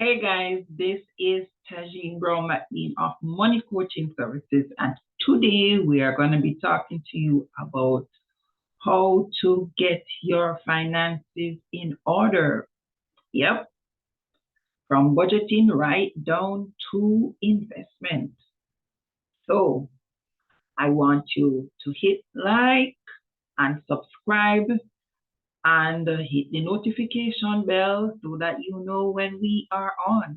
Hey guys, this is Tagene of Money Coaching Services, and today we are going to be talking to you about how to get your finances in order. Yep, from budgeting right down to investment. So I want you to hit like and subscribe and hit the notification bell so that you know when we are on.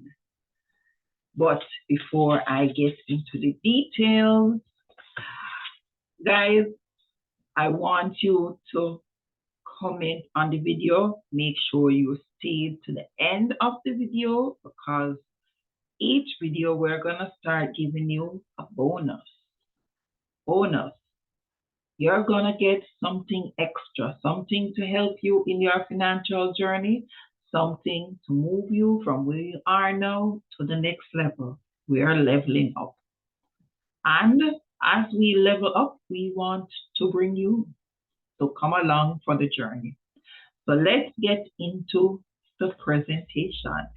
But before I get into the details, guys, I want you to comment on the video. Make sure you stay to the end of the video because each video we're going to start giving you a bonus. You're going to get something extra, something to help you in your financial journey, something to move you from where you are now to the next level. We are leveling up. And as we level up, we want to bring you to come along for the journey. So let's get into the presentation.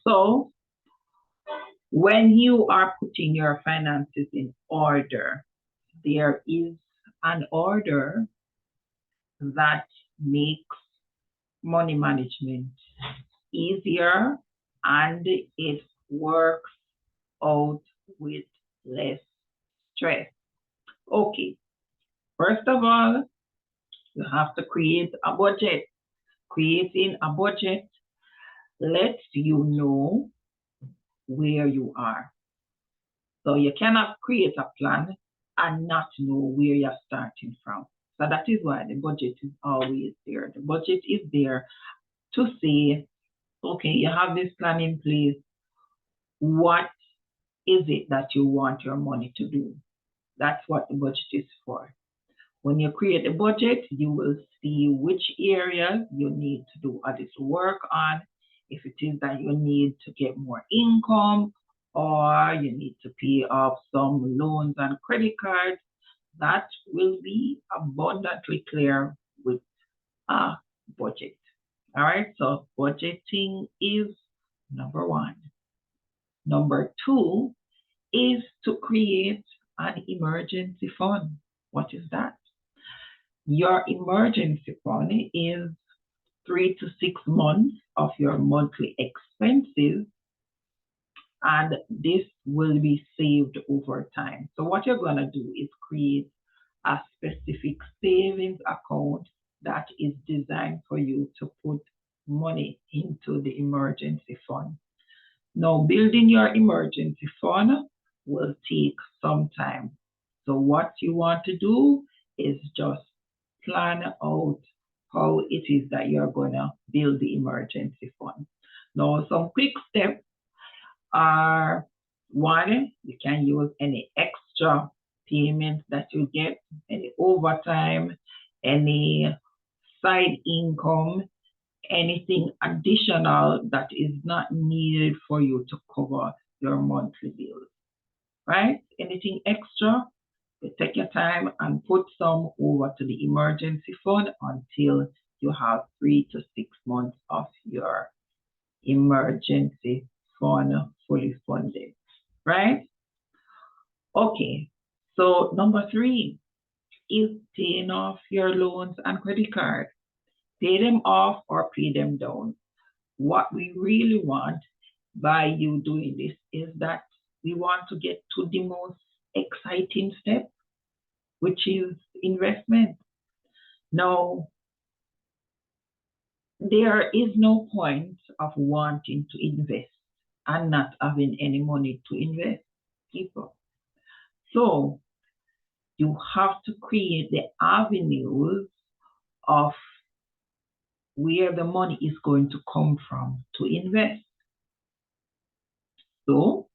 So when you are putting your finances in order, there is an order that makes money management easier and it works out with less stress. Okay, first of all, you have to create a budget. Creating a budget lets you know where you are. So you cannot create a plan and not know where you're starting from. So that is why the budget is always there. The budget is there to say, okay, you have this plan in place. What is it that you want your money to do? That's what the budget is for. When you create a budget, you will see which areas you need to do all this work on. If it is that you need to get more income or you need to pay off some loans and credit cards, that will be abundantly clear with a budget. All right, so budgeting is number one. Number two is to create an emergency fund. What is that? Your emergency fund is 3 to 6 months of your monthly expenses, and this will be saved over time. So what you're going to do is create a specific savings account that is designed for you to put money into the emergency fund. Now, building your emergency fund will take some time. So what you want to do is just plan out how it is that you're going to build the emergency fund. Now, some quick steps are, one, you can use any extra payments that you get, any overtime, any side income, anything additional that is not needed for you to cover your monthly bills, right? Anything extra, you take your time and put some over to the emergency fund until you have 3 to 6 months of your emergency fund fully funded, right? Okay, so number 3 is paying off your loans and credit cards. Pay them off or pay them down. What we really want by you doing this is that we want to get to the most exciting step, which is investment. Now, there is no point of wanting to invest and not having any money to invest, people. So you have to create the avenues of where the money is going to come from to invest. So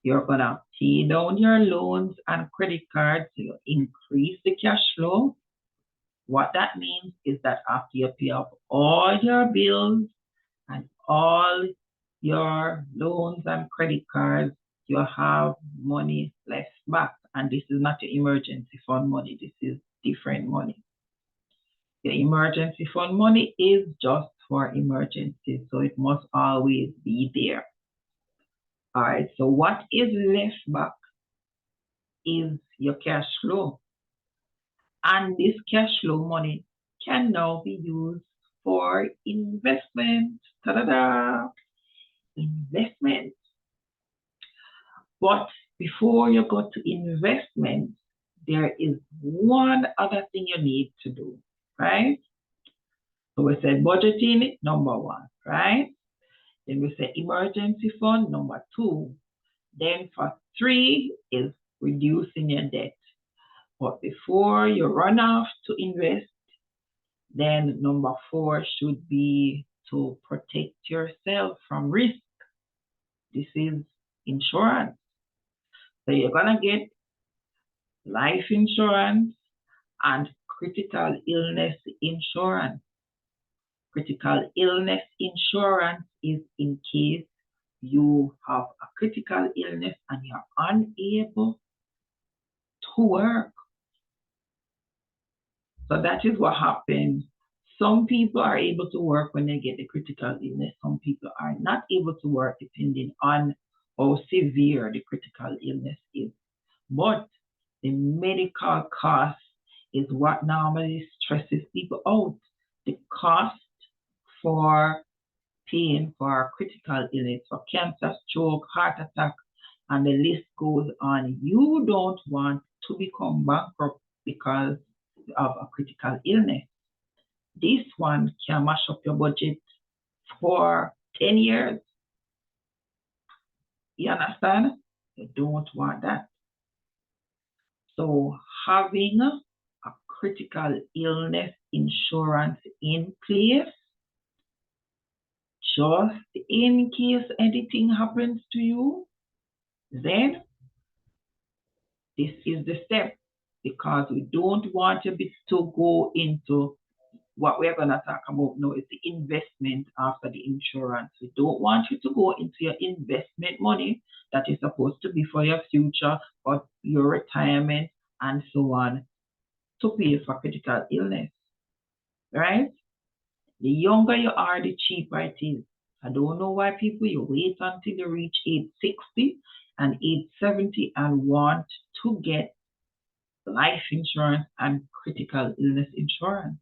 you're going to pay down your loans and credit cards to increase the cash flow. What that means is that after you pay off all your bills and all your loans and credit cards, you have money left back. And this is not your emergency fund money. This is different money. Your emergency fund money is just for emergencies, so it must always be there. All right, so what is left back is your cash flow. And this cash flow money can now be used for investment. Ta-da-da! Investment. But before you go to investment, there is one other thing you need to do, right? So we said budgeting, number one, right? Then we say emergency fund, number two. Then for three is reducing your debt. But before you run off to invest, then number four should be to protect yourself from risk. This is insurance. So you're gonna get life insurance and critical illness insurance. Critical illness insurance is in case you have a critical illness and you're unable to work. So that is what happens. Some people are able to work when they get the critical illness. Some people are not able to work depending on how severe the critical illness is. But the medical cost is what normally stresses people out. The cost for paying for critical illness, for cancer, stroke, heart attack, and the list goes on. You don't want to become bankrupt because of a critical illness. This one can mash up your budget for 10 years. You understand? You don't want that. So having a critical illness insurance in place, just in case anything happens to you, then this is the step, because we don't want you to go into what we're going to talk about now is the investment after the insurance. We don't want you to go into your investment money that is supposed to be for your future or your retirement and so on to pay for critical illness, right? The younger you are, the cheaper it is. I don't know why people, you wait until you reach age 60 and age 70 and want to get life insurance and critical illness insurance.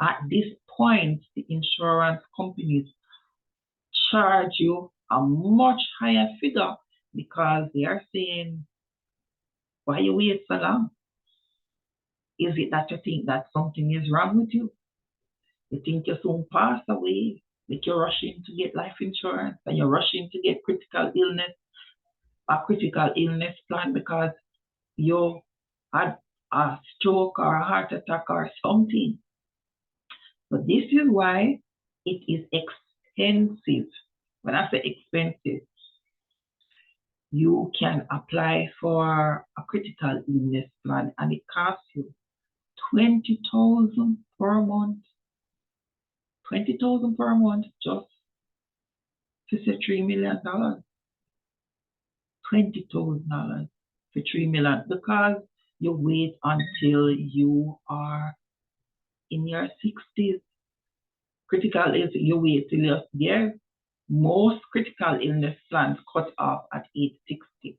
At this point, the insurance companies charge you a much higher figure because they are saying, why you wait so long? Is it that you think that something is wrong with you? You think you soon pass away, that you're rushing to get life insurance and you're rushing to get a critical illness plan because you had a stroke or a heart attack or something. So this is why it is expensive. When I say expensive, you can apply for a critical illness plan and it costs you $20,000 per month. $20,000 per month just to say $3 million. $20,000 for $3 million because you wait until you are in your 60s. Critical illness, you wait till you're there. Most critical illness plans cut off at age 60.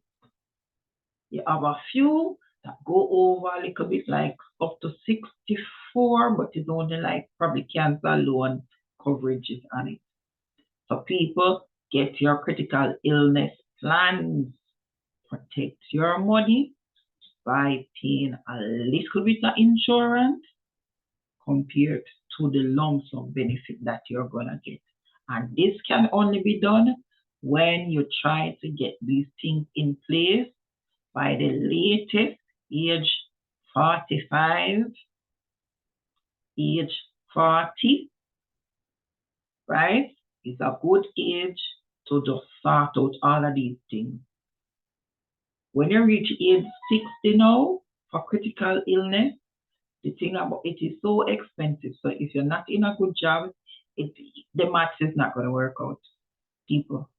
You have a few that go over a little bit, like up to 64, but it's only like probably cancer loan coverages on it. So people, get your critical illness plans. Protect your money by paying a little bit of insurance compared to the lump sum benefit that you're gonna get. And this can only be done when you try to get these things in place by the latest age 45, age 40, right? It's a good age to just sort out all of these things. When you reach age 60 now for critical illness, the thing about it is so expensive. So if you're not in a good job, the maths is not going to work out, people.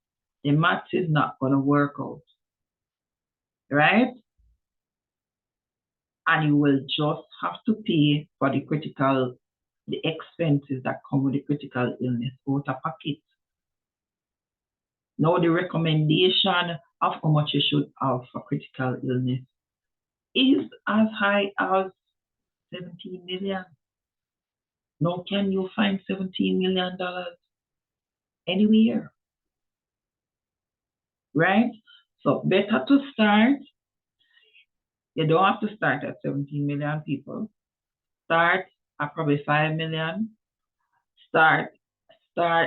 The maths is not going to work out, right? And you will just have to pay for the critical the expenses that come with the critical illness out of pocket. Now the recommendation of how much you should have for critical illness is as high as 17 million. Now can you find $17 million anywhere? Right? So better to start. You don't have to start at 17 million people. Start at probably 5 million. Start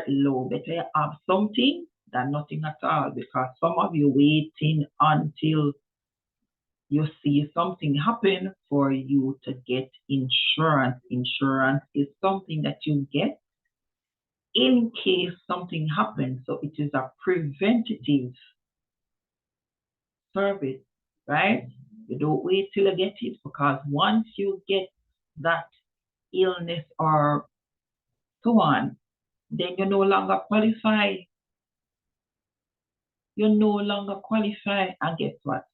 low. Better you have something than nothing at all, because some of you waiting until you see something happen for you to get insurance. Insurance is something that you get in case something happens. So it is a preventative service, right? You don't wait till you get it, because once you get that illness or so on, then you no longer qualify. You no longer qualify, and guess what?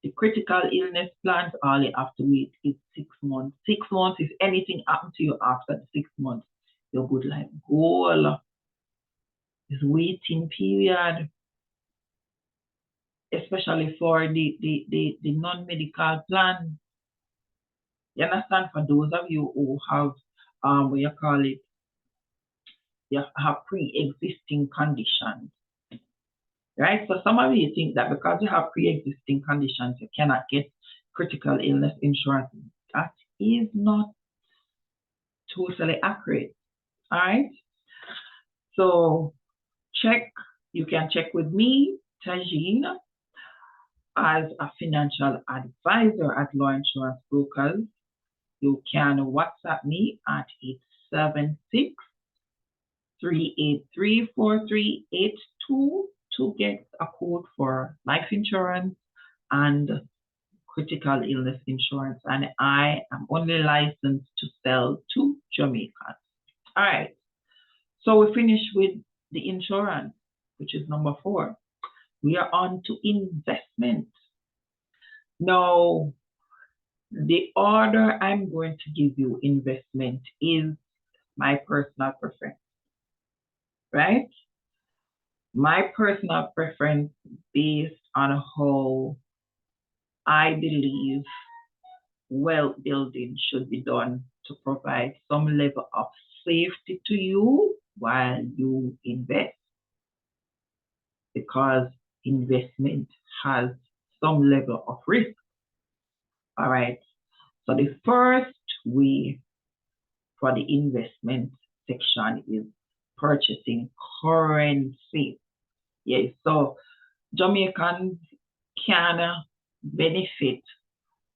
The critical illness plans, all you have to wait is 6 months. 6 months, if anything happens to you after the 6 months, your good life goal is waiting period, especially for the non-medical plan. You understand? For those of you who have, what you call it, you have pre-existing conditions, right? So some of you think that because you have pre-existing conditions, you cannot get critical illness insurance. That is not totally accurate, all right? So you can check with me, Tagene, as a financial advisor at Law Insurance Brokers. You can WhatsApp me at 876-383-4382 to get a quote for life insurance and critical illness insurance. And I am only licensed to sell to Jamaica. All right. So we finish with the insurance, which is number 4. We are on to investment. Now, the order I'm going to give you investment is my personal preference, right? My personal preference based on how I believe wealth building should be done to provide some level of safety to you while you invest, because investment has some level of risk. All right. So the first way for the investment section is purchasing currency. Yes. So Jamaicans can benefit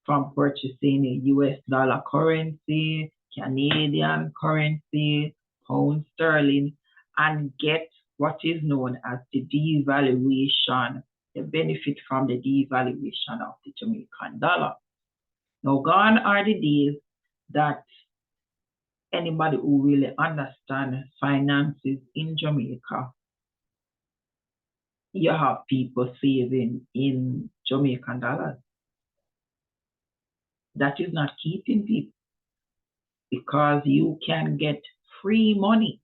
from purchasing US dollar currency, Canadian currency, pound sterling, and get what is known as the devaluation, the benefit from the devaluation of the Jamaican dollar. Now, gone are the days that anybody who really understands finances in Jamaica, you have people saving in Jamaican dollars. That is not keeping people, because you can get free money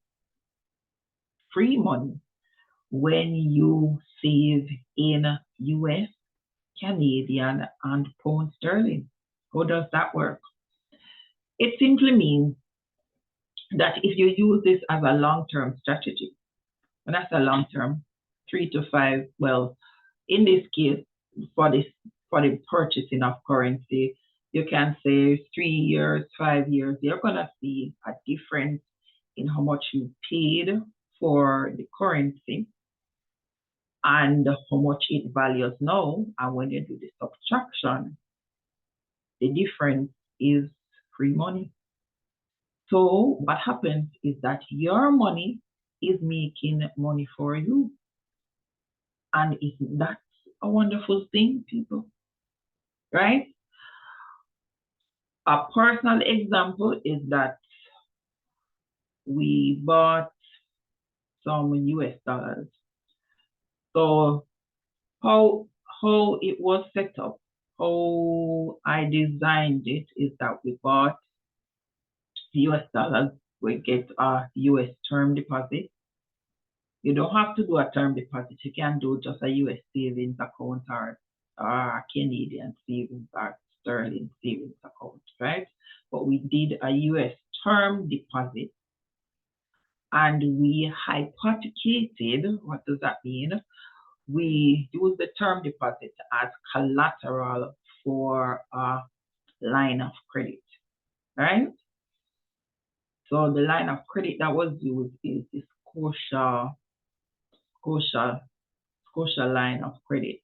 when you save in US, Canadian, and pound sterling. How does that work? It simply means that if you use this as a long-term strategy, and that's a long-term, 3 to 5, well, in this case, for the purchasing of currency, you can say 3 years, 5 years, you're gonna see a difference in how much you paid for the currency and how much it values now. And when you do the subtraction, the difference is free money. So what happens is that your money is making money for you. And isn't that a wonderful thing, people? Right? A personal example is that we bought some US dollars. So how it was set up, how I designed it is that we bought US dollars, we get a US term deposit. You don't have to do a term deposit. You can do just a US savings account or a Canadian savings or sterling savings account, right? But we did a US term deposit and we hypothecated. What does that mean? We use the term deposit as collateral for a line of credit, right? So the line of credit that was used is the Scotia line of credit.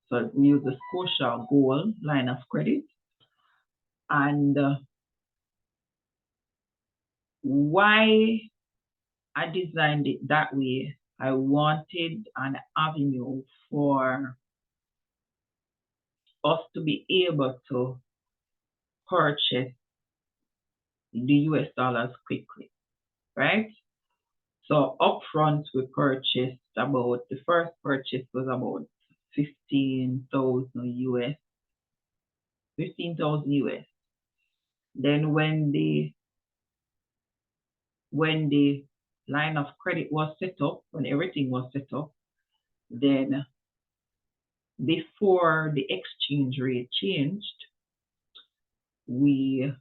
So we use the Scotia Gold line of credit. And why I designed it that way, I wanted an avenue for us to be able to purchase the US dollars quickly, right? So upfront we purchased about, the first purchase was about 15,000 US, 15,000 US. Then when the line of credit was set up, when everything was set up, then before the exchange rate changed, we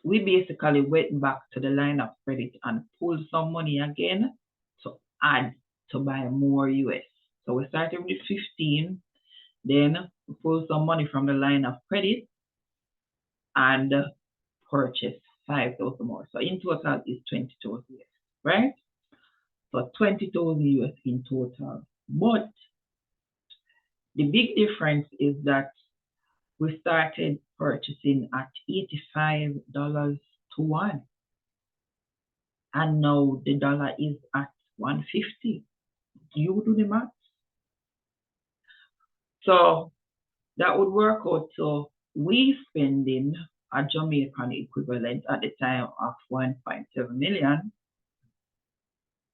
basically went back to the line of credit and pulled some money again to add to buy more US. So we started with 15, then we pulled some money from the line of credit and purchased 5,000 more. So in total is 20,000 US, right? So 20,000 US in total. But the big difference is that we started purchasing at $85 to 1. And now the dollar is at 150. You do the math. So that would work out to we spending a Jamaican equivalent at the time of 1.7 million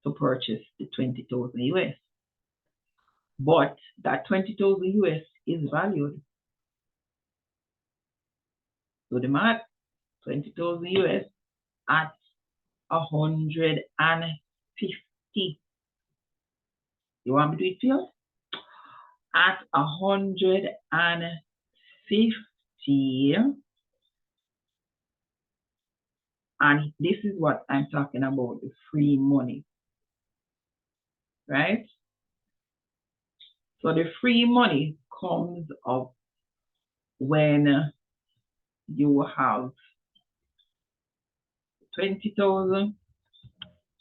to purchase the 20,000 US. But that 20,000 US is valued. So the math, 20,000 US at 150. You want me to do it for you? At 150. And this is what I'm talking about, the free money, right? So the free money comes up when you have 20,000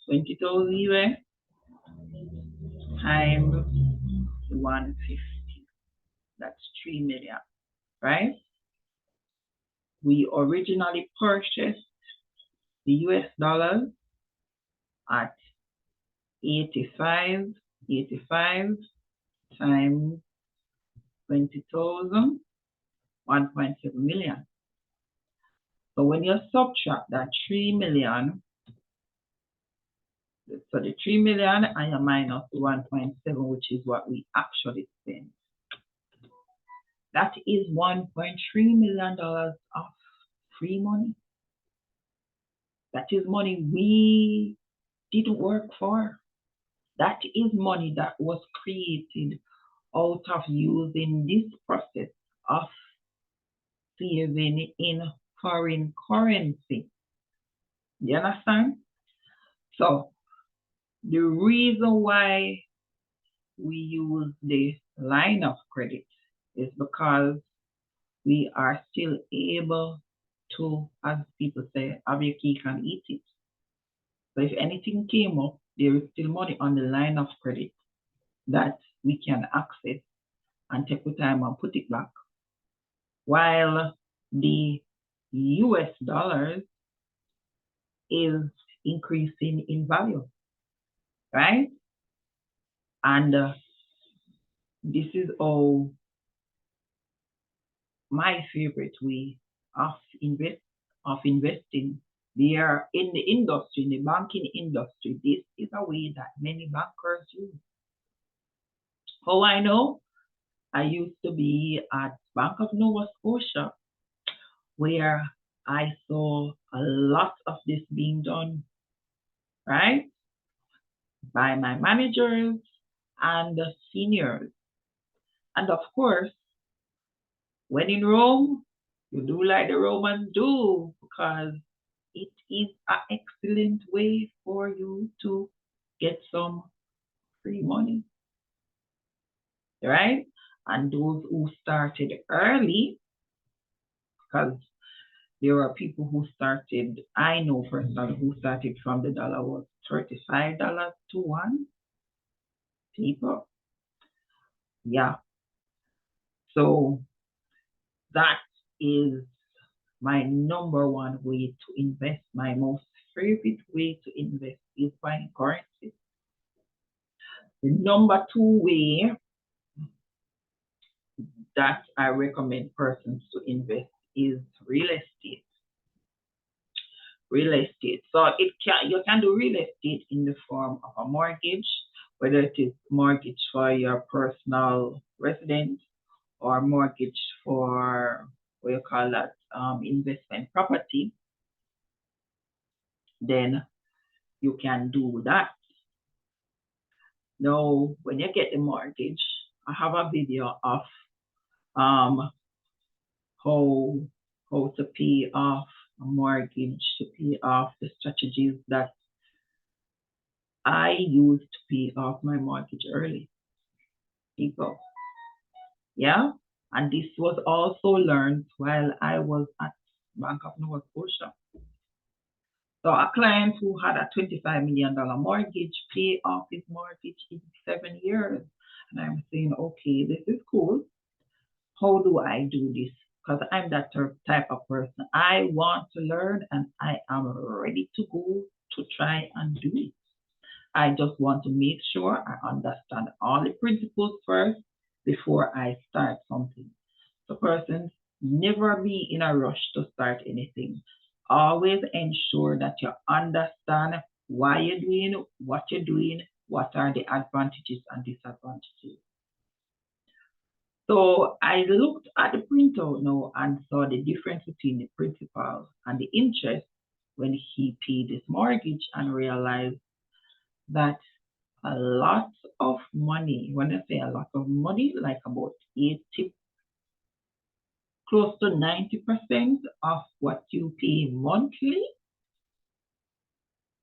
US times 150. That's 3 million, right? We originally purchased the US dollars at 85 times 20,000, 1.7 million. So when you subtract that 3 million, so the 3 million and you minus the 1.7, which is what we actually spent, that is $1.3 million of free money. That is money we didn't work for. That is money that was created out of using this process of saving in foreign currency. You understand? So the reason why we use the line of credit is because we are still able to, as people say, have your cake and eat it. So if anything came up, there is still money on the line of credit that we can access and take the time and put it back. While the US dollars is increasing in value, right? And this is all my favorite way of investing. They are in the industry, in the banking industry. This is a way that many bankers use. How I know? I used to be at Bank of Nova Scotia, where I saw a lot of this being done, right, by my managers and the seniors. And of course, when in Rome, you do like the Romans do, because it is an excellent way for you to get some free money, right? And those who started early, because there are people who started, I know for example, who started from the dollar was $35 to one people. Yeah. So that is my number one way to invest. My most favorite way to invest is buying currency. The number two way that I recommend persons to invest is real estate. Real estate. So you can do real estate in the form of a mortgage, whether it is mortgage for your personal residence or mortgage for what you call that investment property. Then you can do that. Now, when you get the mortgage, I have a video of um, how to pay off a mortgage, to pay off the strategies that I used to pay off my mortgage early. People, yeah, and this was also learned while I was at Bank of Nova Scotia. So a client who had a $25 million mortgage pay off his mortgage in 7 years. And I'm saying, okay, this is cool. How do I do this? Because I'm that type of person. I want to learn and I am ready to go to try and do it. I just want to make sure I understand all the principles first before I start something. So persons, never be in a rush to start anything. Always ensure that you understand why you're doing what you're doing, what are the advantages and disadvantages. So I looked at the printout now and saw the difference between the principal and the interest when he paid his mortgage and realized that a lot of money, when I say a lot of money, like about 80, close to 90% of what you pay monthly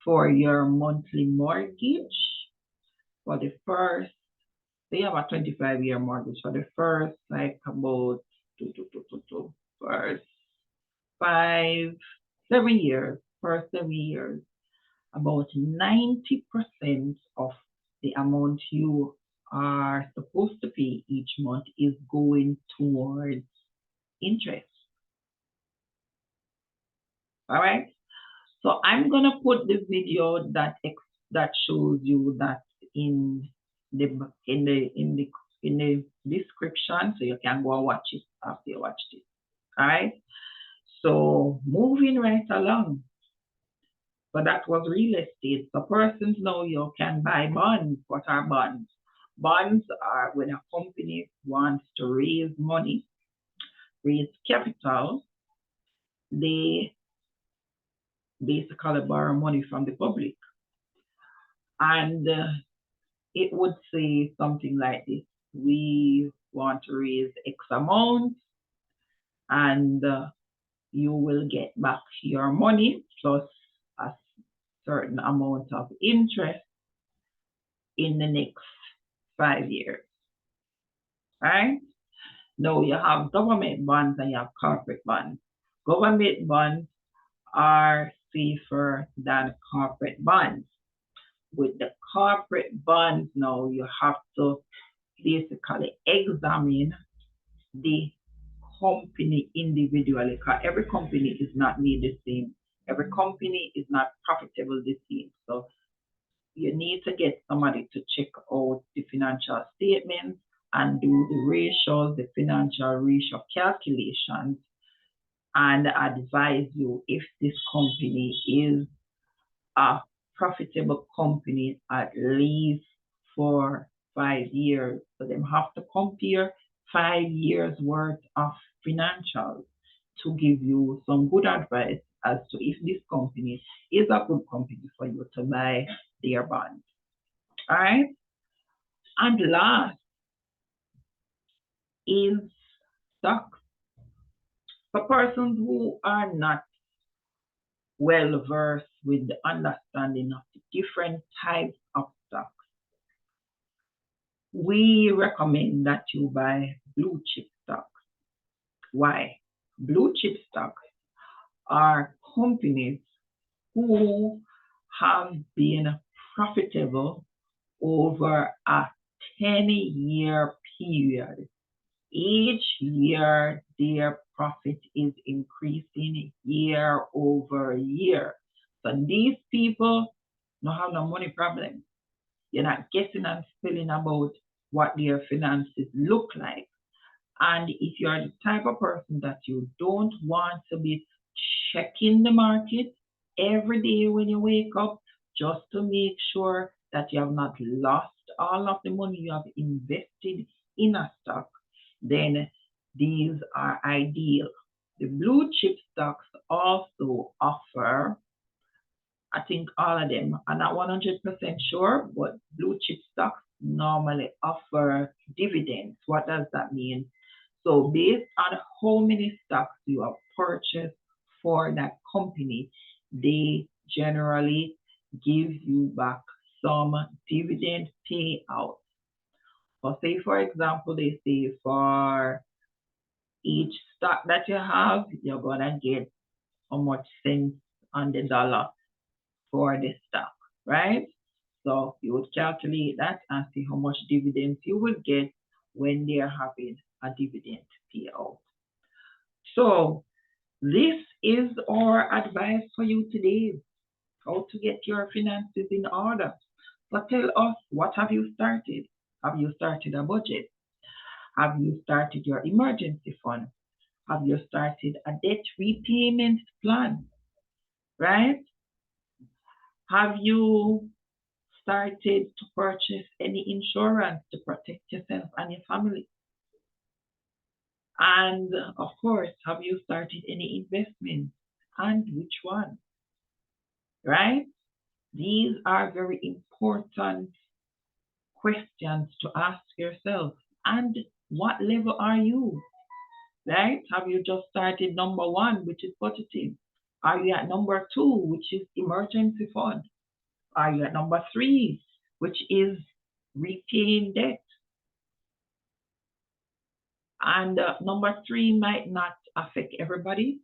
for your monthly mortgage for the first, they have a 25-year mortgage for the first, like about first 7 years, first 7 years, about 90% of the amount you are supposed to pay each month is going towards interest. All right. So I'm gonna put the video that shows you that in the in the in the in the description, so you can go and watch it after you watch it. All right. So moving right along. So that was real estate. So persons know you can buy bonds. What are bonds? Bonds are when a company wants to raise money, raise capital, they basically borrow money from the public. And it would say something like this: we want to raise X amount, and you will get back your money plus a certain amount of interest in the next 5 years. Right? Now you have government bonds and you have corporate bonds. Government bonds are safer than corporate bonds. With the corporate bonds now, you have to basically examine the company individually, because every company is not made the same. Every company is not profitable the same. So you need to get somebody to check out the financial statements and do the ratios, the financial ratio calculations, and advise you if this company is a profitable company at least for 5 years. So they have to compare 5 years worth of financials to give you some good advice as to if this company is a good company for you to buy their bonds. All right. And last is stocks. For persons who are not well versed with the understanding of the different types of stocks, we recommend that you buy blue chip stocks. Why? Blue chip stocks are companies who have been profitable over a 10-year period. Each year, their profit is increasing year over year. So these people don't have no money problem. You're not guessing and spilling about what their finances look like. And if you're the type of person that you don't want to be checking the market every day when you wake up, just to make sure that you have not lost all of the money you have invested in a stock, then these are ideal. The blue chip stocks also offer, I think all of them, I'm not 100% sure, but blue chip stocks normally offer dividends. What does that mean? So based on how many stocks you have purchased for that company, they generally give you back some dividend payout. So say for example, they say for each stock that you have, you're gonna get how much cents on the dollar for the stock, right? So you would calculate that and see how much dividends you will get when they're having a dividend payout. So this is our advice for you today, how to get your finances in order. So tell us, what have you started? Have you started a budget? Have you started your emergency fund? Have you started a debt repayment plan? Right? Have you started to purchase any insurance to protect yourself and your family? And of course, have you started any investments and which one? Right? These are very important questions to ask yourself. And what level are you? Right? Have you just started number one, which is budgeting? Are you at number two, which is emergency fund? Are you at number three, which is repaying debt? And number three might not affect everybody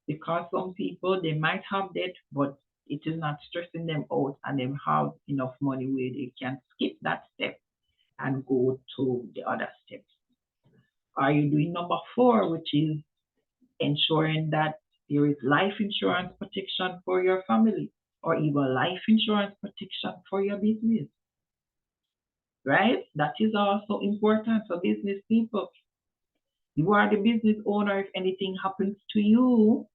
because some people they might have debt, but it is not stressing them out, and they have enough money where they can skip that step and go to the other steps. Are you doing number four, which is ensuring that there is life insurance protection for your family or even life insurance protection for your business, right? That is also important for business people. You are the business owner. If anything happens to you,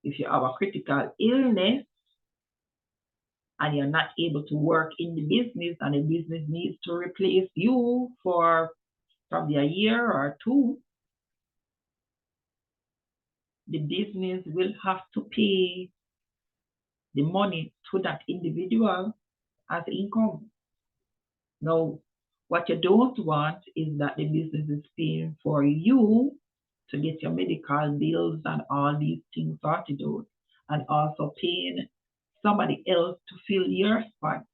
if you have a critical illness and you're not able to work in the business and the business needs to replace you for probably a year or two, the business will have to pay the money to that individual as income. Now, what you don't want is that the business is paying for you to get your medical bills and all these things sorted out, and also paying somebody else to fill your spot.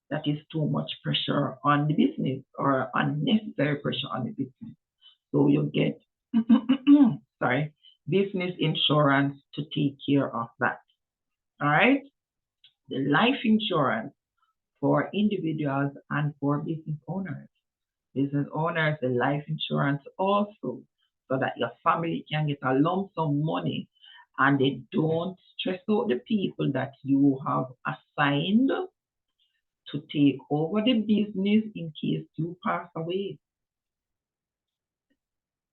That is too much pressure on the business or unnecessary pressure on the business. So you get, sorry, business insurance to take care of that. All right. The life insurance for individuals and for business owners. Business owners, the life insurance also, so that your family can get a lump sum money and they don't stress out the people that you have assigned to take over the business in case you pass away.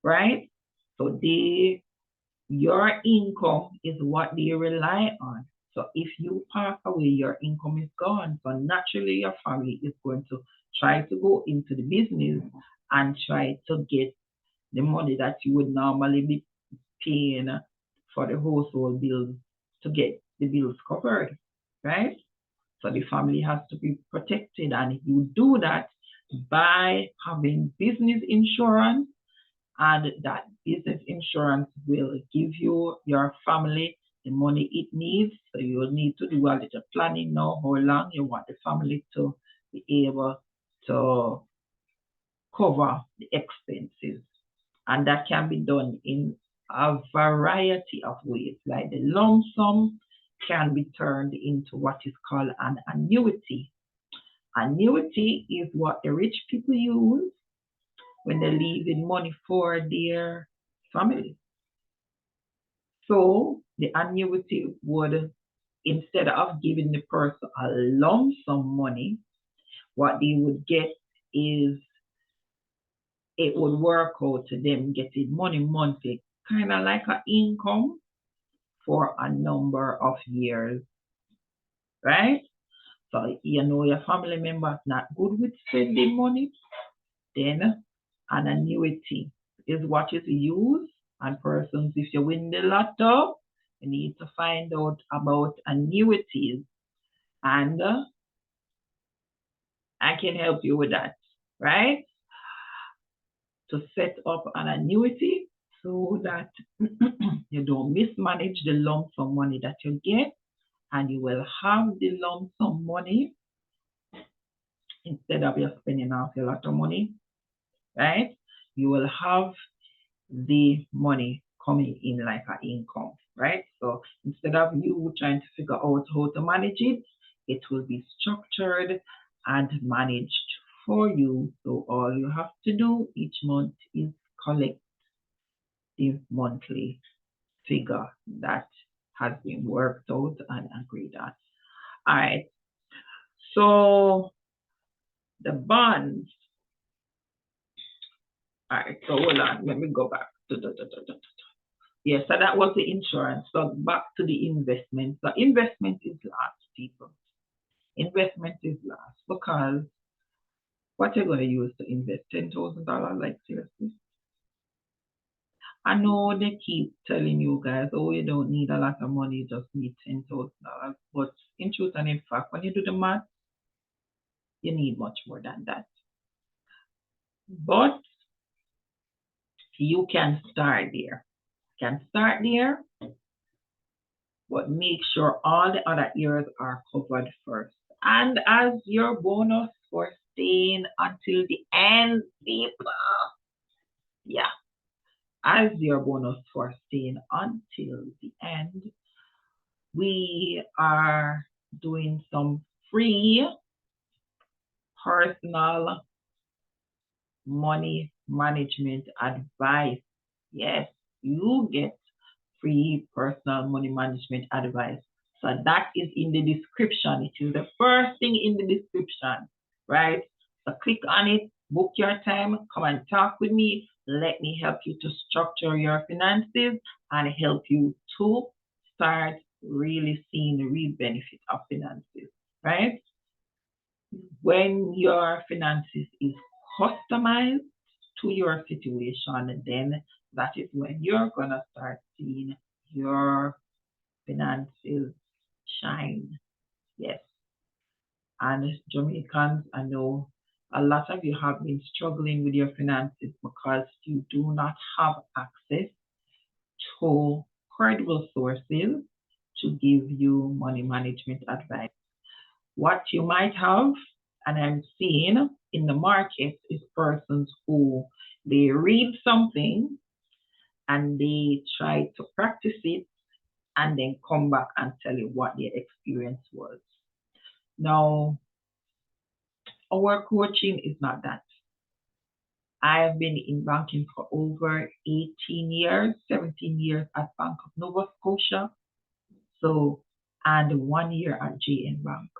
Right? So your income is what they rely on. So if you pass away, your income is gone. So naturally, your family is going to try to go into the business and try to get the money that you would normally be paying for the household bills to get the bills covered, right? So the family has to be protected, and you do that by having business insurance, and that business insurance will give you your family the money it needs. So you'll need to do a little planning now how long you want the family to be able to cover the expenses. And that can be done in a variety of ways, like the lump sum can be turned into what is called an annuity. Annuity is what the rich people use when they're leaving money for their family. So the annuity would, instead of giving the person a lump sum money, what they would get is, it would work out to them getting money monthly, kind of like an income for a number of years, right? So you know your family members not good with spending money, then an annuity is what is used. And persons, if you win the lotto, you need to find out about annuities, and I can help you with that, right? To set up an annuity so that you don't mismanage the lump sum money that you get, and you will have the lump sum money instead of you spending off a lot of money, right? You will have the money coming in like an income, right? So instead of you trying to figure out how to manage it, it will be structured and managed for you. So all you have to do each month is collect the monthly figure that has been worked out and agreed on. All right. So the bonds. All right. So hold on. Let me go back. Yeah, so that was the insurance. So back to the investment. So investment is last, people. Investment is last because what you're going to use to invest $10,000, like seriously. I know they keep telling you guys, oh, you don't need a lot of money, you just need $10,000. But in truth and in fact, when you do the math, you need much more than that. But you can start there. But make sure all the other areas are covered first. And as your bonus for staying until the end, people, yeah, as your bonus for staying until the end, we are doing some free personal money management advice. Yes, you get free personal money management advice. So that is in the description. It is the first thing in the description, right? So click on it, book your time, come and talk with me. Let me help you to structure your finances and help you to start really seeing the real benefit of finances, right? When your finances is customized to your situation, then that is when you're gonna start seeing your finances shine. Yes. And Jamaicans, I know a lot of you have been struggling with your finances because you do not have access to credible sources to give you money management advice. What you might have, and I'm seeing in the market, is persons who they read something and they try to practice it and then come back and tell you what their experience was. Now, our coaching is not that. I have been in banking for over 18 years, 17 years at Bank of Nova Scotia, so, and 1 year at Jn Bank.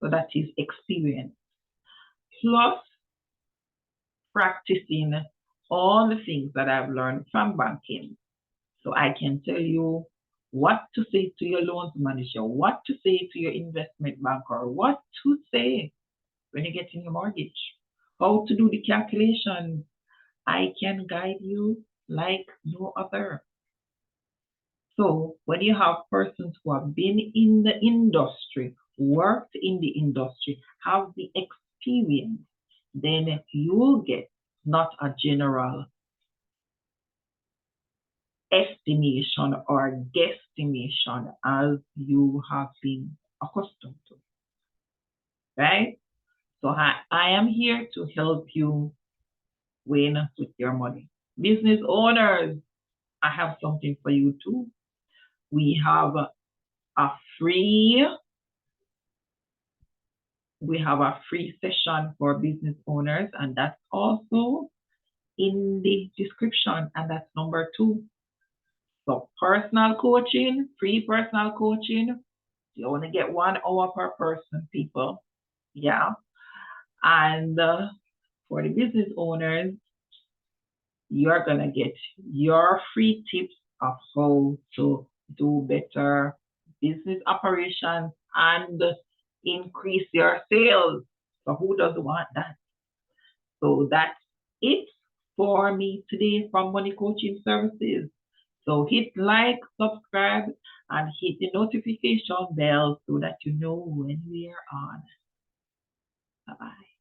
So that is experience. Plus practicing all the things that I've learned from banking. So I can tell you what to say to your loans manager, what to say to your investment banker, what to say when you're getting your mortgage, how to do the calculation, I can guide you like no other. So when you have persons who have been in the industry, worked in the industry, have the experience, then you will get not a general estimation or guesstimation as you have been accustomed to, right? So I am here to help you win with your money. Business owners, I have something for you too. We have a free we have a free session for business owners, and that's also in the description, and that's number 2. So personal coaching, free personal coaching. You only get 1 hour per person, people. Yeah. And for the business owners, you're going to get your free tips of how to do better business operations and increase your sales. So who doesn't want that? So that's it for me today from Money Coaching Services. So hit like, subscribe, and hit the notification bell so that you know when we are on. Bye-bye.